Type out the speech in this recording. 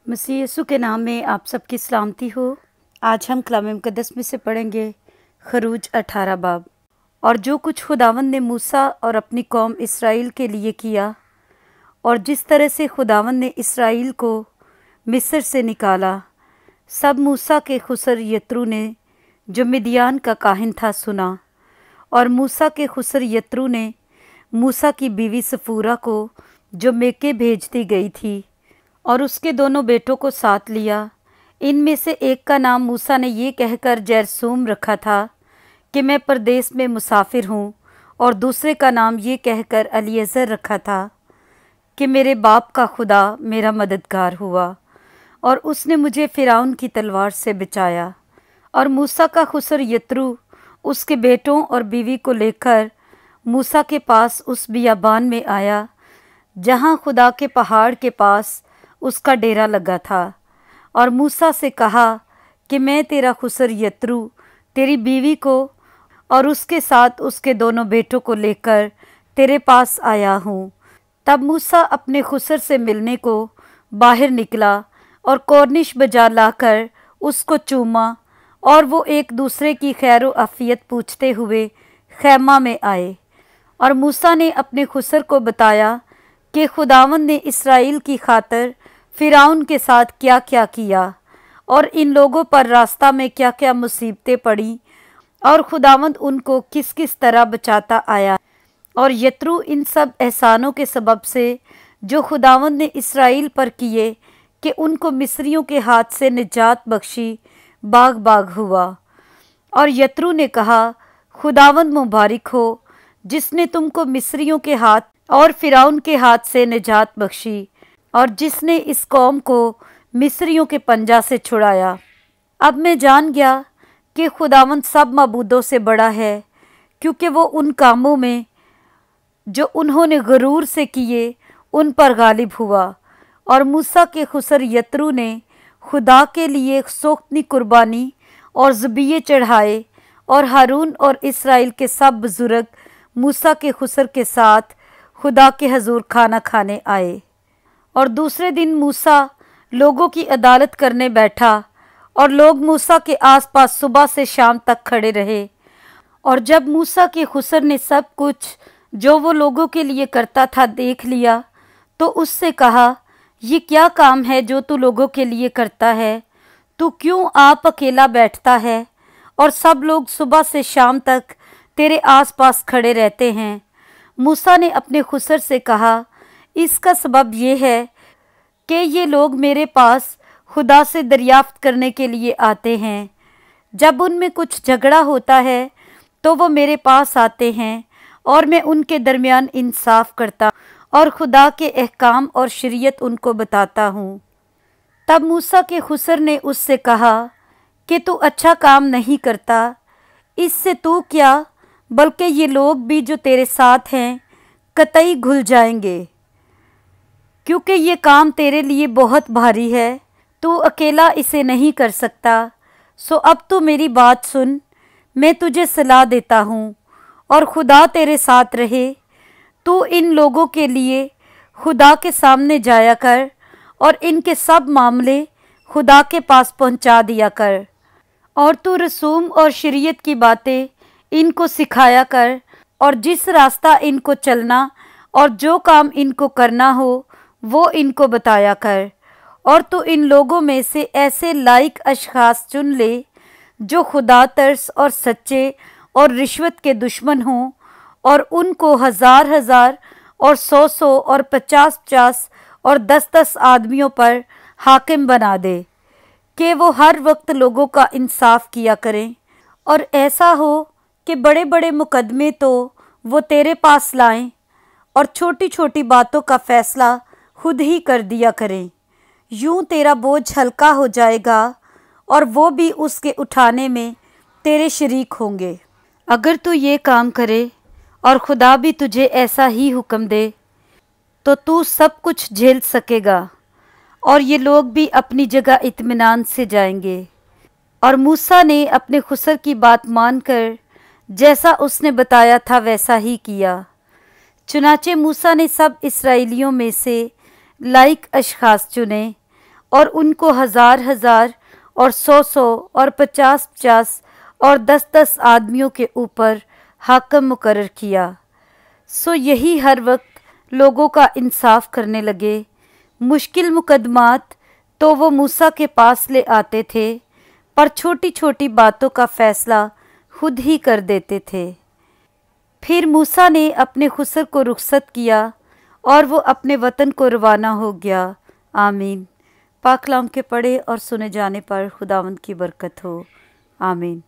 मसीह यीशु के नाम में आप सबकी सलामती हो। आज हम कलाम मुक़द्दस में से पढ़ेंगे खरूज 18 बाब। और जो कुछ खुदावंद ने मूसा और अपनी कौम इस्राएल के लिए किया, और जिस तरह से खुदावंद ने इस्राएल को मिस्र से निकाला, सब मूसा के खुसर यत्रू ने जो मिदियान का काहिन था सुना। और मूसा के खुसर यत्रू ने मूसा की बीवी सफूरा को जो मेके भेजती गई थी और उसके दोनों बेटों को साथ लिया। इनमें से एक का नाम मूसा ने ये कहकर जरसूम रखा था कि मैं परदेश में मुसाफिर हूँ, और दूसरे का नाम ये कहकर अलीएज़र रखा था कि मेरे बाप का खुदा मेरा मददगार हुआ और उसने मुझे फ़िरौन की तलवार से बचाया। और मूसा का खुसर यत्रू उसके बेटों और बीवी को लेकर मूसा के पास उस बियाबान में आया जहाँ खुदा के पहाड़ के पास उसका डेरा लगा था, और मूसा से कहा कि मैं तेरा खुसर यत्रू तेरी बीवी को और उसके साथ उसके दोनों बेटों को लेकर तेरे पास आया हूँ। तब मूसा अपने खुसर से मिलने को बाहर निकला और कोर्निश बजा लाकर उसको चूमा, और वो एक दूसरे की खैर आफियत पूछते हुए खैमा में आए। और मूसा ने अपने खुसर को बताया कि खुदावंद ने इस्राएल की खातिर फ़िरौन के साथ क्या क्या किया, और इन लोगों पर रास्ता में क्या क्या मुसीबतें पड़ी, और खुदावंद उनको किस किस तरह बचाता आया। और यत्रू इन सब एहसानों के सबब से जो खुदावंद ने इस्राएल पर किए कि उनको मिस्रियों के हाथ से निजात बख्शी, बाग बाग हुआ। और यत्रू ने कहा, खुदावंद मुबारक हो जिसने तुमको मिस्रियों के हाथ और फ़िरौन के हाथ से निजात बख्शी, और जिसने इस कौम को मिस्रियों के पंजा से छुड़ाया। अब मैं जान गया कि खुदावंद सब मबूदों से बड़ा है, क्योंकि वो उन कामों में जो उन्होंने गरूर से किए उन पर गालिब हुआ। और मूसा के खुसर यत्रू ने खुदा के लिए सोख्तनी कुर्बानी और ज़बिये चढ़ाए, और हारून और इस्राएल के सब बुजुर्ग मूसा के खुसर के साथ खुदा के हजूर खाना खाने आए। और दूसरे दिन मूसा लोगों की अदालत करने बैठा, और लोग मूसा के आसपास सुबह से शाम तक खड़े रहे। और जब मूसा के खुसर ने सब कुछ जो वो लोगों के लिए करता था देख लिया, तो उससे कहा, ये क्या काम है जो तू लोगों के लिए करता है? तू क्यों आप अकेला बैठता है और सब लोग सुबह से शाम तक तेरे आसपास खड़े रहते हैं? मूसा ने अपने खुसर से कहा, इसका सबब ये है कि ये लोग मेरे पास खुदा से दरियाफ्त करने के लिए आते हैं। जब उनमें कुछ झगड़ा होता है तो वो मेरे पास आते हैं, और मैं उनके दरमियान इंसाफ करता और खुदा के अहकाम और शरीयत उनको बताता हूँ। तब मूसा के खुसर ने उससे कहा कि तू अच्छा काम नहीं करता। इससे तू क्या, बल्कि ये लोग भी जो तेरे साथ हैं कतई घुल जाएंगे, क्योंकि ये काम तेरे लिए बहुत भारी है। तू अकेला इसे नहीं कर सकता। सो अब तू मेरी बात सुन, मैं तुझे सलाह देता हूँ, और खुदा तेरे साथ रहे। तू इन लोगों के लिए खुदा के सामने जाया कर, और इनके सब मामले खुदा के पास पहुँचा दिया कर। और तू रसूम और शरीयत की बातें इनको सिखाया कर, और जिस रास्ता इनको चलना और जो काम इनको करना हो वो इनको बताया कर। और तू इन लोगों में से ऐसे लायक अशखास चुन ले जो खुदा तरस और सच्चे और रिश्वत के दुश्मन हों, और उनको 1000 और 100 और 50 और 10 आदमियों पर हाकिम बना दे कि वो हर वक्त लोगों का इंसाफ किया करें। और ऐसा हो कि बड़े बड़े मुकदमे तो वो तेरे पास लाएं, और छोटी छोटी बातों का फैसला खुद ही कर दिया करें। यूं तेरा बोझ हल्का हो जाएगा, और वो भी उसके उठाने में तेरे शरीक होंगे। अगर तू ये काम करे और खुदा भी तुझे ऐसा ही हुक्म दे, तो तू सब कुछ झेल सकेगा, और ये लोग भी अपनी जगह इत्मीनान से जाएंगे। और मूसा ने अपने खुसर की बात मानकर जैसा उसने बताया था वैसा ही किया। चुनाचे मूसा ने सब इस्राएलियों में से लायक अशखास चुने, और उनको 1000 और 100 और 50 और 10 आदमियों के ऊपर हाकिम मुकर्रर किया। सो यही हर वक्त लोगों का इंसाफ करने लगे। मुश्किल मुकदमात तो वो मूसा के पास ले आते थे, पर छोटी छोटी बातों का फैसला खुद ही कर देते थे। फिर मूसा ने अपने खुसर को रुखसत किया और वो अपने वतन को रवाना हो गया। आमीन। पाक कलाम के पढ़े और सुने जाने पर खुदावंद की बरकत हो। आमीन।